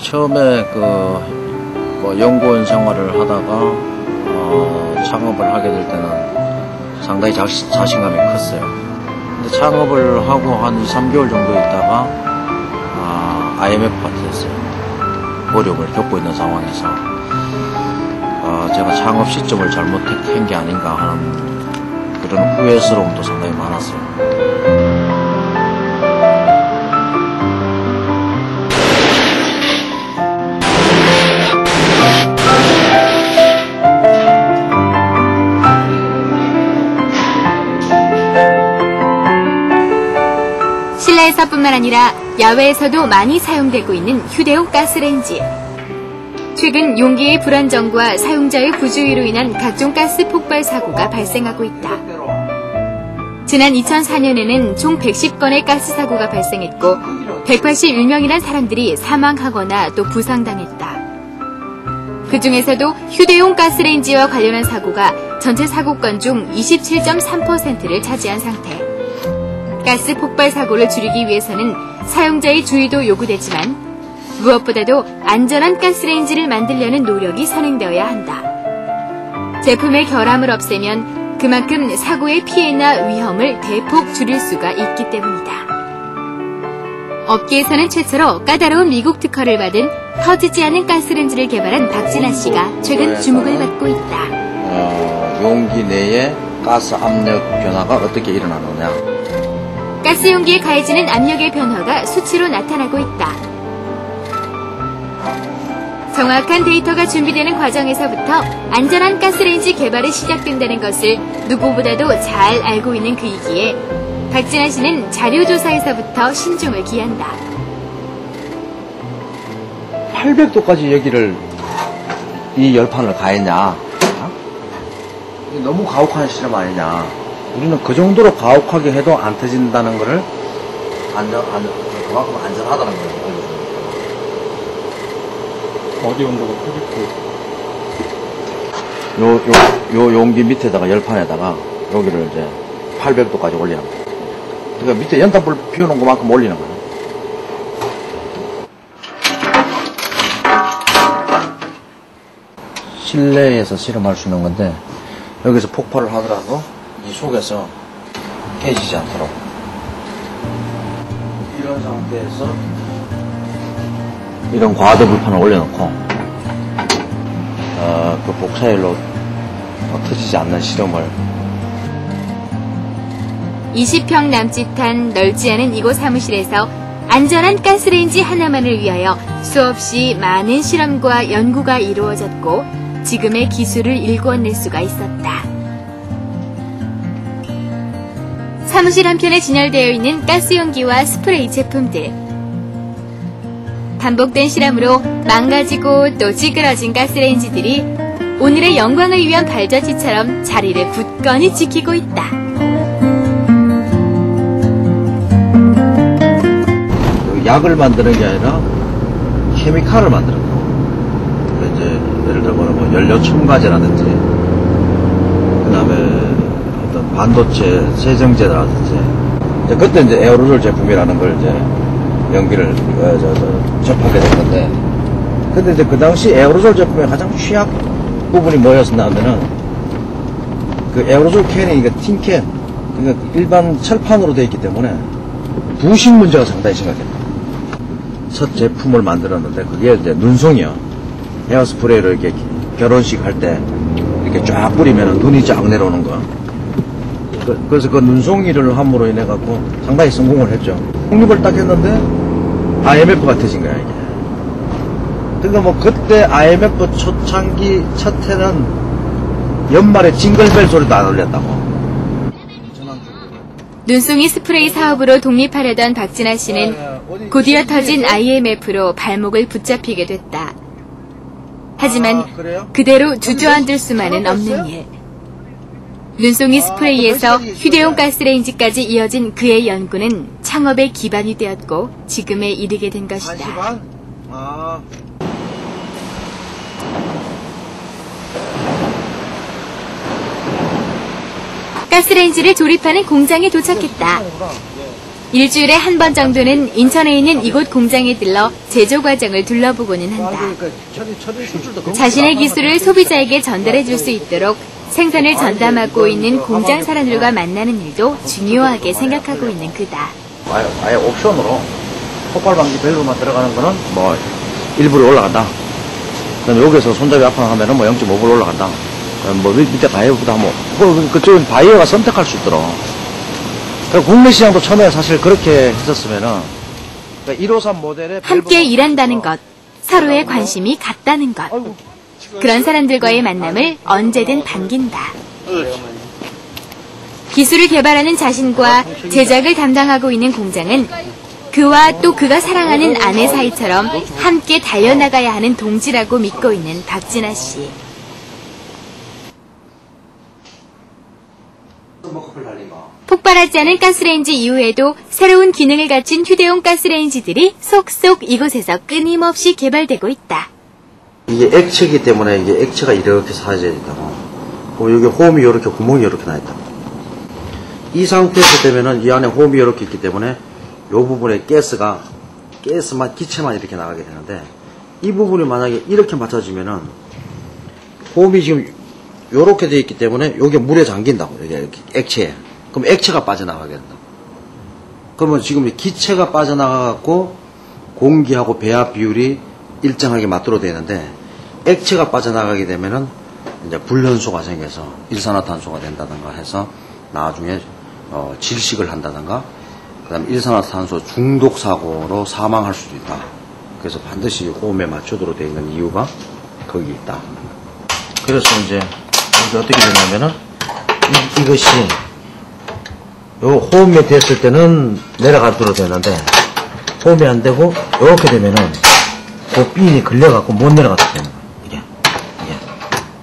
처음에 뭐 연구원 생활을 하다가 창업을 하게 될 때는 상당히 자신감이 컸어요. 근데 창업을 하고 한 2, 3개월 정도 있다가 IMF가 터졌어요. 어려움을 겪고 있는 상황에서 제가 창업 시점을 잘못한 게 아닌가 하는 그런 후회스러움도 상당히 많았어요. 실내에서뿐만 아니라 야외에서도 많이 사용되고 있는 휴대용 가스레인지. 최근 용기의 불안정과 사용자의 부주의로 인한 각종 가스 폭발 사고가 발생하고 있다. 지난 2004년에는 총 110건의 가스 사고가 발생했고 181명이란 사람들이 사망하거나 또 부상당했다. 그 중에서도 휴대용 가스레인지와 관련한 사고가 전체 사고건 중 27.3%를 차지한 상태. 가스 폭발 사고를 줄이기 위해서는 사용자의 주의도 요구되지만 무엇보다도 안전한 가스레인지를 만들려는 노력이 선행되어야 한다. 제품의 결함을 없애면 그만큼 사고의 피해나 위험을 대폭 줄일 수가 있기 때문이다. 업계에서는 최초로 까다로운 미국 특허를 받은 터지지 않은 가스레인지를 개발한 박진아 씨가 최근 주목을 받고 있다. 용기 내에 가스 압력 변화가 어떻게 일어나느냐. 가스 용기에 가해지는 압력의 변화가 수치로 나타나고 있다. 정확한 데이터가 준비되는 과정에서부터 안전한 가스레인지 개발이 시작된다는 것을 누구보다도 잘 알고 있는 그이기에 박진아 씨는 자료조사에서부터 신중을 기한다. 800도까지 여기를 이 열판을 가했냐? 너무 가혹한 실험 아니냐? 우리는 그 정도로 가혹하게 해도 안 터진다는 거를 그만큼 안전하다는 거예요. 어디 온도가 800도? 요 용기 밑에다가 열판에다가 여기를 이제 800도까지 올리는 거예요. 그러니까 밑에 연탄불 피워놓은 것만큼 올리는 거예요. 실내에서 실험할 수 있는 건데 여기서 폭발을 하더라도 이 속에서 깨지지 않도록 이런 상태에서 이런 과대 불판을 올려놓고 그 복사열로 터지지 않는 실험을 20평 남짓한 넓지 않은 이곳 사무실에서 안전한 가스레인지 하나만을 위하여 수없이 많은 실험과 연구가 이루어졌고 지금의 기술을 일궈낼 수가 있었다. 사무실 한편에 진열되어 있는 가스용기와 스프레이 제품들. 반복된 실험으로 망가지고 또 찌그러진 가스레인지들이 오늘의 영광을 위한 발자취처럼 자리를 굳건히 지키고 있다. 약을 만드는 게 아니라 케미칼을 만드는 거. 이제 예를 들어 뭐 연료 첨가제라든지 그다음에 어떤 반도체 세정제라든지 그때 이제 에어로졸 제품이라는 걸 이제 연기를 접하게 된 건데 근데 이제 그 당시 에어로졸 제품의 가장 취약 부분이 뭐였냐면은 그 에어로졸 캔이 틴캔 그러니까 일반 철판으로 되어 있기 때문에 부식 문제가 상당히 심각했다. 첫 제품을 만들었는데 그게 이제 눈송이요. 헤어스프레이를 이렇게 결혼식 할 때 이렇게 쫙 뿌리면 눈이 쫙 내려오는 거. 그래서 그 눈송이를 함으로 인해 갖고 상당히 성공을 했죠. 독립을 딱 했는데 IMF가 터진 거야 이게. 그러니까 뭐 그때 IMF 초창기 첫 해는 연말에 징글벨 소리도 안 울렸다고. 눈송이 스프레이 사업으로 독립하려던 박진아 씨는 곧이어 터진 IMF로 발목을 붙잡히게 됐다. 하지만 그대로 주저앉을 수만은 없는 일. 눈송이 스프레이에서 휴대용 가스레인지까지 이어진 그의 연구는 창업의 기반이 되었고 지금에 이르게 된 것이다. 가스레인지를 조립하는 공장에 도착했다. 일주일에 한 번 정도는 인천에 있는 이곳 공장에 들러 제조 과정을 둘러보고는 한다. 자신의 기술을 소비자에게 전달해 줄 수 있도록 생선을 전담하고 있는 공장 사람들과 만나는 일도 중요하게 생각하고 있는 그다. 아예 옵션으로 폭발 방지 밸브만 들어가는 거는 뭐 1불이 올라간다. 그다음에 여기서 손잡이 아파하면은 뭐 0.5불 올라간다. 뭐 밑에 바이어보다 뭐 그쪽은 바이어가 선택할 수 있도록. 그러니까 국내 시장도 처음에 사실 그렇게 했었으면은 그러니까 153 모델의 함께 일한다는 것, 서로의 관심이 같다는 것. 그런 사람들과의 만남을 언제든 반긴다. 기술을 개발하는 자신과 제작을 담당하고 있는 공장은 그와 또 그가 사랑하는 아내 사이처럼 함께 달려나가야 하는 동지라고 믿고 있는 박진아 씨. 폭발하지 않은 가스레인지 이후에도 새로운 기능을 갖춘 휴대용 가스레인지들이 속속 이곳에서 끊임없이 개발되고 있다. 이게 액체이기 때문에 이게 액체가 이렇게 사라져야 된다고. 그럼 여기 홈이 이렇게 구멍이 이렇게 나 있다. 이 상태에서 되면은 이 안에 홈이 이렇게 있기 때문에 이 부분에 가스만 기체만 이렇게 나가게 되는데 이 부분이 만약에 이렇게 맞춰지면은 홈이 지금 이렇게 돼 있기 때문에 여기 물에 잠긴다고. 이게 액체에. 그럼 액체가 빠져나가게 된다고. 그러면 지금 기체가 빠져나가갖고 공기하고 배합 비율이 일정하게 맞도록 되는데 액체가 빠져나가게 되면은 이제 불연소가 생겨서 일산화탄소가 된다든가 해서 나중에 질식을 한다든가 그다음 일산화탄소 중독 사고로 사망할 수도 있다. 그래서 반드시 호흡에 맞추도록 되어 있는 이유가 거기 있다. 그래서 이제 이게 어떻게 되냐면은 이것이 요 호흡이 됐을 때는 내려가도록 되는데 호흡이 안 되고 이렇게 되면은 그 핀이 걸려갖고 못 내려가도록 되는 거야. 이게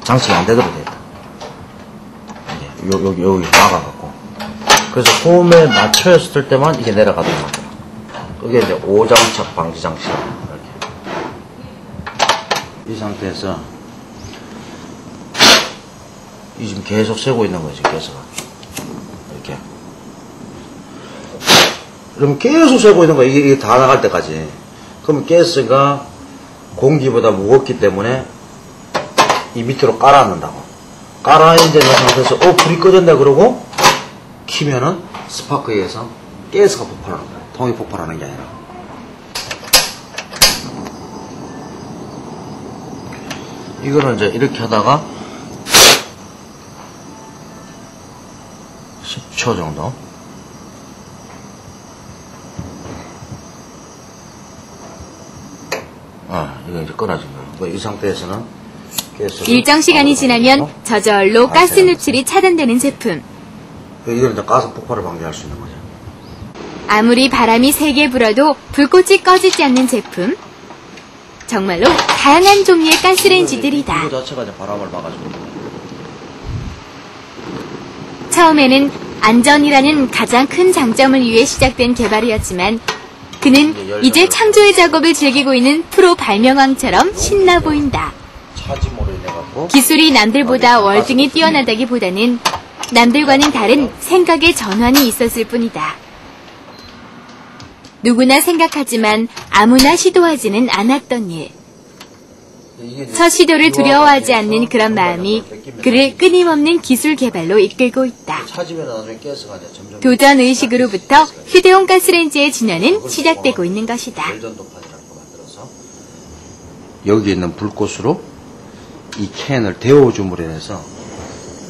장치가 안 되도록 되어 있다. 이게 여기 막아갖고 그래서 호흡에 맞춰였을 때만 이게 내려가도록 하더라. 그게 이제 오장착 방지 장치. 이렇게 이 상태에서 이 지금 계속 세고 있는 거지 가스가 이렇게. 그럼 계속 세고 있는 거야. 이게 다 나갈 때까지. 그럼 가스가 공기보다 무겁기 때문에 이 밑으로 깔아앉는다고. 깔아앉는 상태에서 불이 꺼졌네 그러고 키면은 스파크에 의해서 가스가 폭발하는 거야. 통이 폭발하는 게 아니라. 이거는 이제 이렇게 하다가 10초 정도. 이거 이제 끊어진 거예요. 이 상태에서는 일정 시간이 지나면 저절로 가스 누출이 차단되는 제품. 이건 이제 가스 폭발을 방지할 수 있는 거죠. 아무리 바람이 세게 불어도 불꽃이 꺼지지 않는 제품. 정말로 다양한 종류의 가스레인지들이다. 이거 자체가 이제 바람을 막아주는 거예요. 처음에는 안전이라는 가장 큰 장점을 위해 시작된 개발이었지만 그는 이제 창조의 작업을 즐기고 있는 프로 발명왕처럼 신나 보인다. 기술이 남들보다 월등히 뛰어나다기보다는 남들과는 다른 생각의 전환이 있었을 뿐이다. 누구나 생각하지만 아무나 시도하지는 않았던 일. 첫 시도를 두려워하지 않는 그런 마음이 그를 끊임없는 기술 개발로 이끌고 있다. 도전 의식으로부터 휴대용 가스레인지의 진화는 시작되고 있는 것이다. 여기 있는 불꽃으로 이 캔을 데워줌으로 인해서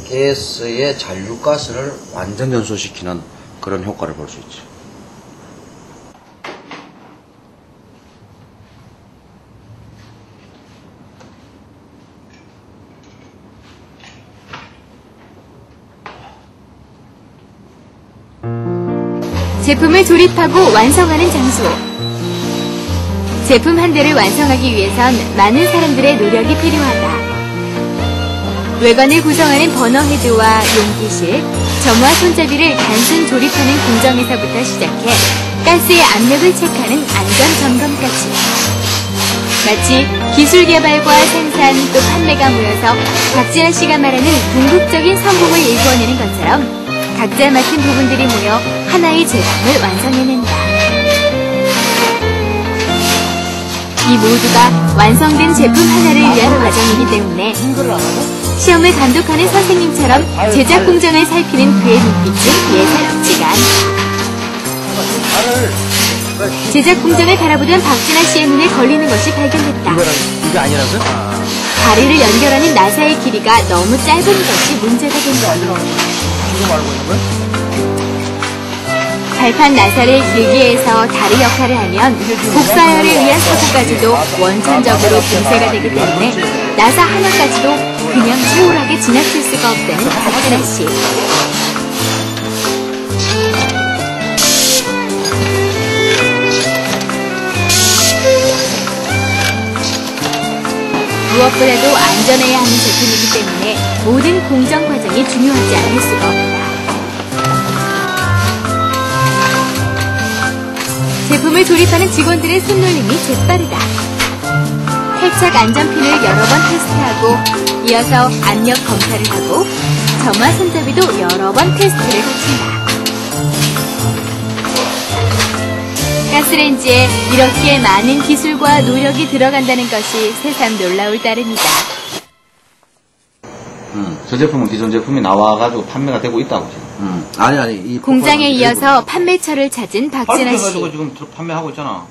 가스의 잔류가스를 완전 연소시키는 그런 효과를 볼 수 있죠. 제품을 조립하고 완성하는 장소. 제품 한 대를 완성하기 위해선 많은 사람들의 노력이 필요하다. 외관을 구성하는 버너헤드와 용기실, 점화 손잡이를 단순 조립하는 공정에서부터 시작해 가스의 압력을 체크하는 안전 점검까지. 마치 기술 개발과 생산 또 판매가 모여서 박진아 씨가 말하는 궁극적인 성공을 일궈내는 것처럼 각자 맡은 부분들이 모여 하나의 제품을 완성해낸다. 이 모두가 완성된 제품 하나를 위한 과정이기 때문에 시험을 감독하는 선생님처럼 제작 공정을 살피는 그의 눈빛은 예사롭지가 않다. 제작 공정을 바라보던 박진아 씨의 눈에 걸리는 것이 발견됐다. 이게 아니라서? 다리를 연결하는 나사의 길이가 너무 짧은 것이 문제가 된 거다. 지금 알고 있는 거야? 발판 나사를 길게 해서 다리 역할을 하면 복사열을 위한 사고까지도 원천적으로 분쇄가 되기 때문에 나사 하나까지도 그냥 소홀하게 지나칠 수가 없다는 박진아 씨. 무엇보다도 안전해야 하는 제품이기 때문에 모든 공정 과정이 중요하지 않을 수가 없다. 제품을 조립하는 직원들의 손놀림이 재빠르다. 탈착 안전핀을 여러 번 테스트하고 이어서 압력 검사를 하고 점화 손잡이도 여러 번 테스트를 거친다. 가스레인지에 이렇게 많은 기술과 노력이 들어간다는 것이 새삼 놀라울 따름이다. 저 제품은 기존 제품이 나와가지고 판매가 되고 있다고 지금. 아니 이 공장에 이어서 판매처를 찾은 박진아 씨. 가지고 지금 판매하고 있잖아.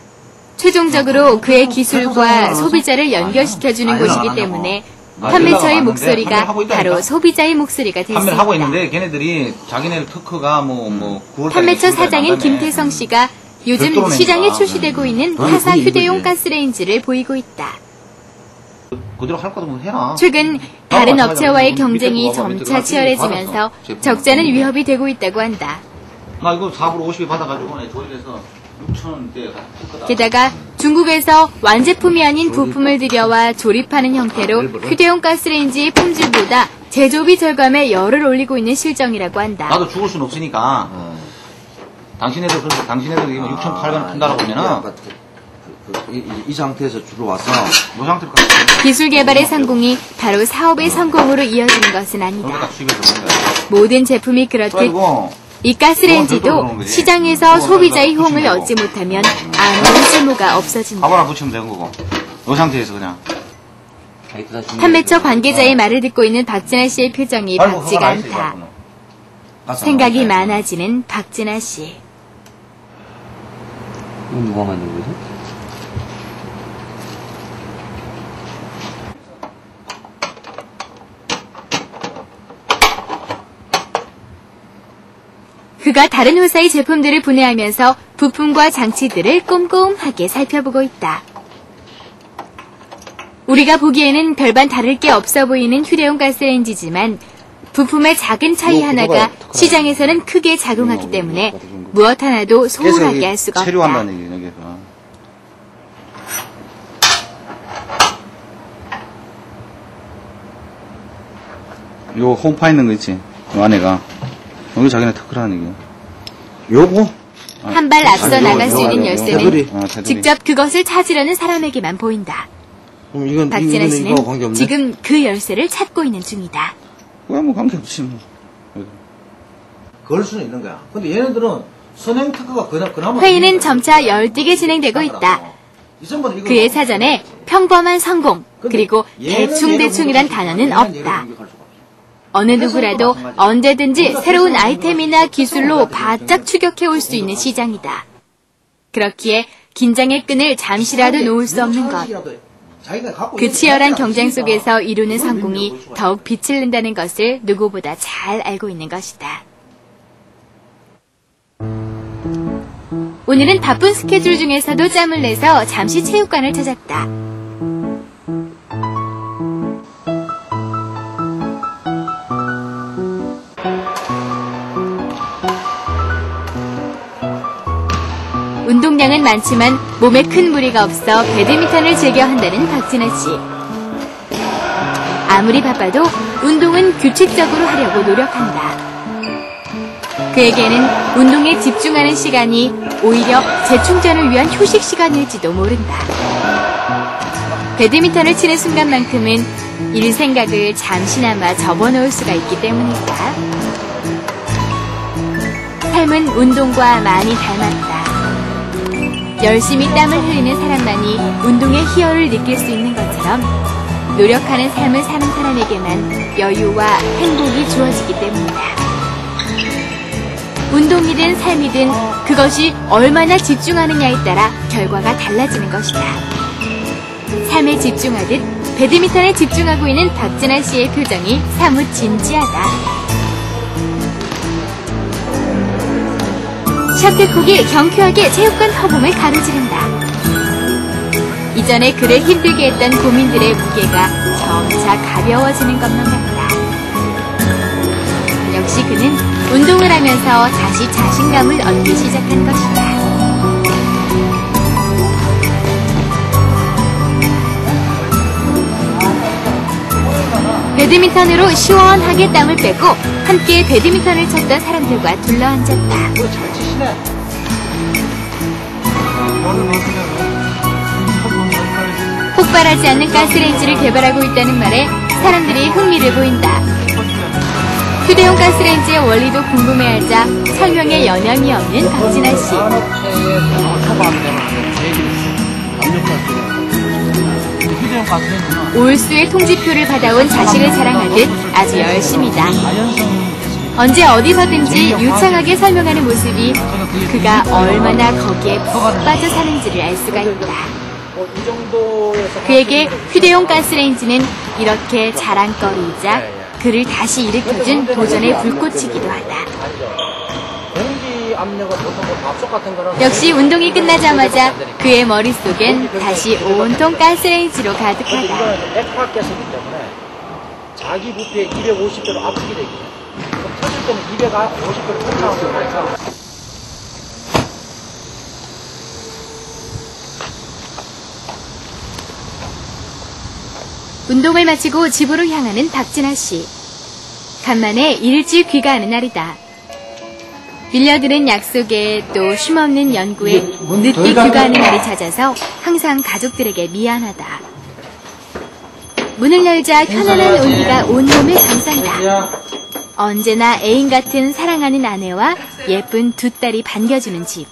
최종적으로 그의 기술과 소비자를 연결시켜주는 곳이기 때문에 판매처의 목소리가 바로 소비자의 목소리가 될 수 판매를 하고 있다. 있는데 걔네들이 자기네 특허가 뭐 9월 판매처 사장인 김태성 씨가 요즘 별도로 시장에 내니까. 출시되고 있는 아니, 타사 이거 휴대용 이거지. 가스레인지를 보이고 있다. 그대로 할 거면 해라. 최근 다른 맞아, 업체와의 맞아. 경쟁이 밑에 점차 그거 치열해지면서 받았어. 제품. 적자는 위협이 되고 있다고 한다. 나 이거 4불 50에 받아가지고 조립해서 6,000원대 특허다. 게다가 중국에서 완제품이 아닌 부품을 들여와 조립하는 형태로 휴대용 가스레인지의 품질보다 제조비 절감에 열을 올리고 있는 실정이라고 한다. 나도 죽을 순 없으니까 당신네들 이거 6,800원 판다라고 하면은 이 상태에서 주로 와서 이 상태로 기술 개발의 성공이 바로 사업의 성공으로 이어지는 것은 아니다. 여기다 수입해서 그런 거야. 모든 제품이 그렇듯 그리고 이 가스레인지도 시장에서 소비자의 호응을 얻지 못하면 아무런 쓸모가 없어진다. 밥을 붙이면 되는 거고 이 상태에서 그냥 판매처 관계자의 말을 듣고 있는 박진아 씨의 표정이 밝지가 않다. 생각이 많아지는 박진아 씨. 누가 만든 거지? 그가 다른 회사의 제품들을 분해하면서 부품과 장치들을 꼼꼼하게 살펴보고 있다. 우리가 보기에는 별반 다를 게 없어 보이는 휴대용 가스레인지지만 부품의 작은 차이 하나가 시장에서는 크게 작용하기 때문에 무엇 하나도 소홀하게 할 수가 없다. 체류한다는 얘기예요, 여기서. 요 홈파 있는 거 있지? 요 안에가. 여기 자기네 특허라는 얘기야. 요거? 한 발 앞서 나갈 수 있는 열쇠는 테두리. 테두리. 직접 그것을 찾으려는 사람에게만 보인다. 그럼 이건 박진아 이거는 씨는 이거 관계없네? 지금 그 열쇠를 찾고 있는 중이다. 그야 뭐 관계없지 뭐. 걸 수는 있는 거야. 근데 얘네들은 선행 특허가 그나마 회의는 점차 열띠게 진행되고 있다. 이전보다 이거 그의 사전에 평범한 성공, 그리고 대충대충이란 단어는 없다. 어느 누구라도 언제든지 새로운 아이템이나 기술로 바짝 추격해올 수 있는 시장이다. 그렇기에 긴장의 끈을 잠시라도 놓을 수 없는 것. 그 치열한 경쟁 속에서 이루는 성공이 더욱 빛을 낸다는 것을 누구보다 잘 알고 있는 것이다. 오늘은 바쁜 스케줄 중에서도 짬을 내서 잠시 체육관을 찾았다. 운동량은 많지만 몸에 큰 무리가 없어 배드민턴을 즐겨 한다는 박진아 씨. 아무리 바빠도 운동은 규칙적으로 하려고 노력한다. 그에게는 운동에 집중하는 시간이 오히려 재충전을 위한 휴식 시간일지도 모른다. 배드민턴을 치는 순간만큼은 일 생각을 잠시나마 접어놓을 수가 있기 때문이다. 삶은 운동과 많이 닮았다. 열심히 땀을 흘리는 사람만이 운동의 희열을 느낄 수 있는 것처럼 노력하는 삶을 사는 사람에게만 여유와 행복이 주어지기 때문이다. 운동이든 삶이든 그것이 얼마나 집중하느냐에 따라 결과가 달라지는 것이다. 삶에 집중하듯 배드민턴에 집중하고 있는 박진아 씨의 표정이 사뭇 진지하다. 셔틀콕이 경쾌하게 체육관 허공을 가로지른다. 이전에 그를 힘들게 했던 고민들의 무게가 점차 가벼워지는 것만 같다. 역시 그는 운동을 하면서 다시 자신감을 얻기 시작한 것이다. 배드민턴으로 시원하게 땀을 빼고 함께 배드민턴을 쳤던 사람들과 둘러앉았다. 잘 치시네. 폭발하지 않는 가스레인지를 개발하고 있다는 말에 사람들이 흥미를 보인다. 휴대용 가스레인지의 원리도 궁금해하자 설명에 여념이 없는 박진아 씨. 올수의 통지표를 받아온 자식을 자랑하듯 아주 열심이다. 언제 어디서든지 유창하게 설명하는 모습이 그가 얼마나 거기에 푹 빠져 사는지를 알 수가 있다. 그에게 휴대용 가스레인지는 이렇게 자랑거리이자 그를 다시 일으켜준 도전의 불꽃이기도 하다. 역시 운동이 끝나자마자 그의 머릿속엔 다시 온통 가스레인지로 가득하다. 자기 부피에 250배로 압축이 되기 때문에 터질 때는 250배로 터지는 거니까. 운동을 마치고 집으로 향하는 박진아 씨. 간만에 일찍 귀가하는 날이다. 밀려드는 약속에 또 쉼없는 연구에 늦게 귀가하는 날이 찾아서 항상 가족들에게 미안하다. 문을 열자 편안한 온기가 온몸을 감싼다. 언제나 애인 같은 사랑하는 아내와 예쁜 두 딸이 반겨주는 집.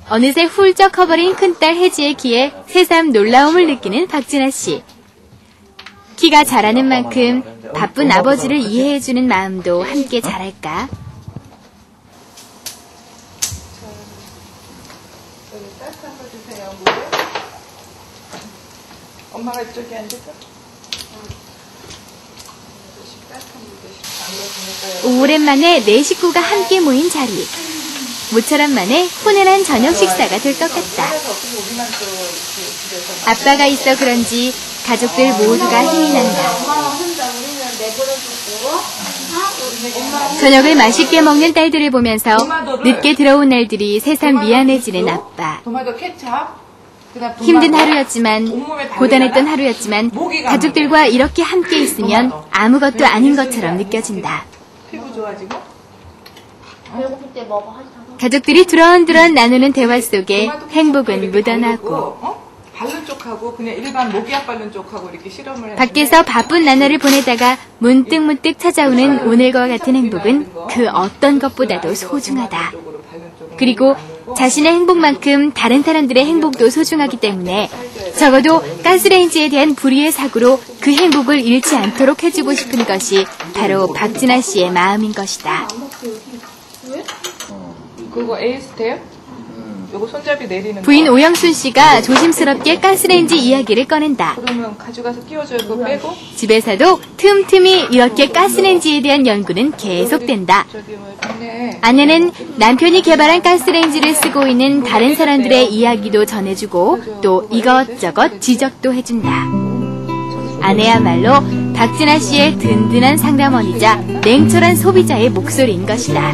어느새 훌쩍 커버린 큰딸 혜지의 키에 새삼 놀라움을 느끼는 박진아 씨. 키가 자라는 만큼 바쁜 아버지를 이해해주는 마음도 함께 자랄까? 엄마가 이쪽에 앉을까? 오랜만에 네 식구가 함께 모인 자리. 모처럼 만에 훈훈한 저녁 식사가 될 것 같다. 아빠가 있어 그런지 가족들 모두가 힘이 난다. 저녁을 맛있게 먹는 딸들을 보면서 늦게 들어온 날들이 새삼 미안해지는 아빠. 토마토 케찹, 힘든 하루였지만, 고단했던 하루였지만 가족들과 이렇게 함께 있으면 아무것도 아닌 것처럼 느껴진다. 피부 좋아지고? 배고플 때 먹어. 가족들이 두런두런 나누는 대화 속에 행복은 묻어나고 바른 쪽하고 그냥 일반 모기약 바른 쪽하고 이렇게 실험을 했는데 밖에서 바쁜 나날을 보내다가 문득문득 찾아오는 오늘과 같은 행복은 그 어떤 것보다도 소중하다. 그리고 자신의 행복만큼 다른 사람들의 행복도 소중하기 때문에 적어도 가스레인지에 대한 불의의 사고로 그 행복을 잃지 않도록 해주고 싶은 것이 바로 박진아 씨의 마음인 것이다. 그거 에이스테요? 요거 손잡이 내리는 부인 거. 오영순 씨가 조심스럽게 가스레인지 이야기를 꺼낸다. 그러면 가져가서 끼워줘요. 그거 빼고 집에서도 틈틈이 이렇게 가스레인지에 대한 연구는 계속된다. 저기 뭐 있네. 아내는 남편이 개발한 가스레인지를 쓰고 있는 다른 사람들의 이야기도 전해주고 또 이것저것 지적도 해준다. 아내야말로 박진아 씨의 든든한 상담원이자 냉철한 소비자의 목소리인 것이다.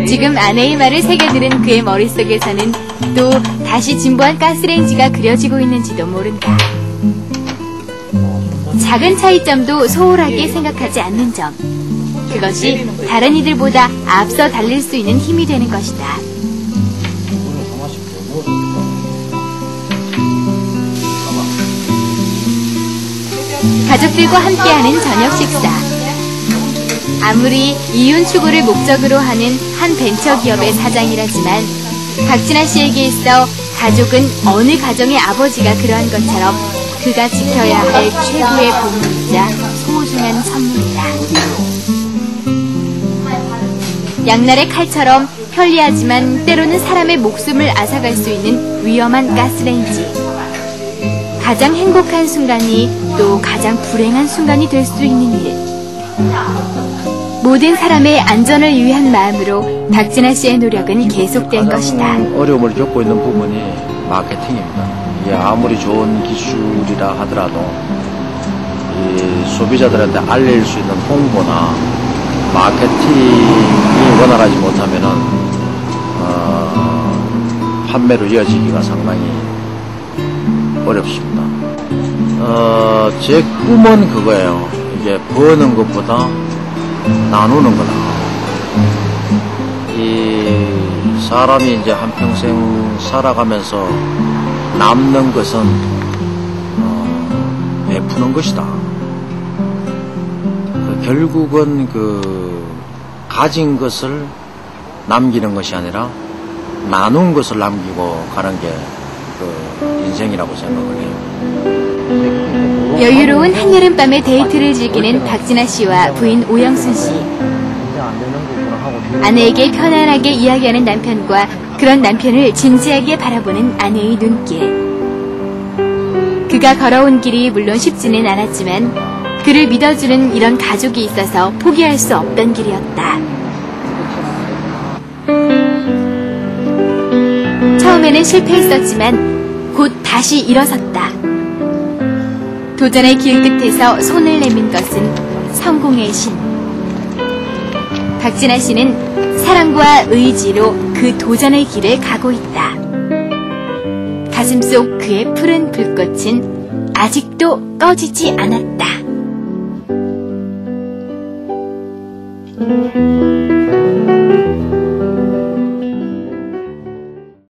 지금 아내의 말을 새겨들은 그의 머릿속에서는 또 다시 진보한 가스레인지가 그려지고 있는지도 모른다. 작은 차이점도 소홀하게 생각하지 않는 점. 그것이 다른 이들보다 앞서 달릴 수 있는 힘이 되는 것이다. 가족들과 함께하는 저녁 식사. 아무리 이윤 추구를 목적으로 하는 한 벤처기업의 사장이라지만 박진아 씨에게 있어 가족은 어느 가정의 아버지가 그러한 것처럼 그가 지켜야 할 최고의 보물이자 소중한 선물이다. 양날의 칼처럼 편리하지만 때로는 사람의 목숨을 앗아갈 수 있는 위험한 가스레인지. 가장 행복한 순간이 또 가장 불행한 순간이 될 수 있는 일. 모든 사람의 안전을 위한 마음으로 박진아 씨의 노력은 계속된 것이다. 어려움을 겪고 있는 부분이 마케팅입니다. 이게 아무리 좋은 기술이라 하더라도 이 소비자들한테 알릴 수 있는 홍보나 마케팅이 원활하지 못하면은 판매로 이어지기가 상당히 어렵습니다. 제 꿈은 그거예요. 이게 버는 것보다 나누는 거다. 이 사람이 이제 한평생 살아가면서 남는 것은 베푸는 것이다. 결국은 가진 것을 남기는 것이 아니라 나눈 것을 남기고 가는 게 인생이라고 생각을 해요. 여유로운 한여름밤의 데이트를 즐기는 박진아 씨와 부인 오영순 씨. 아내에게 편안하게 이야기하는 남편과 그런 남편을 진지하게 바라보는 아내의 눈길. 그가 걸어온 길이 물론 쉽지는 않았지만 그를 믿어주는 이런 가족이 있어서 포기할 수 없던 길이었다. 처음에는 실패했었지만 곧 다시 일어섰다. 도전의 길 끝에서 손을 내민 것은 성공의 신. 박진아 씨는 사랑과 의지로 그 도전의 길을 가고 있다. 가슴속 그의 푸른 불꽃은 아직도 꺼지지 않았다.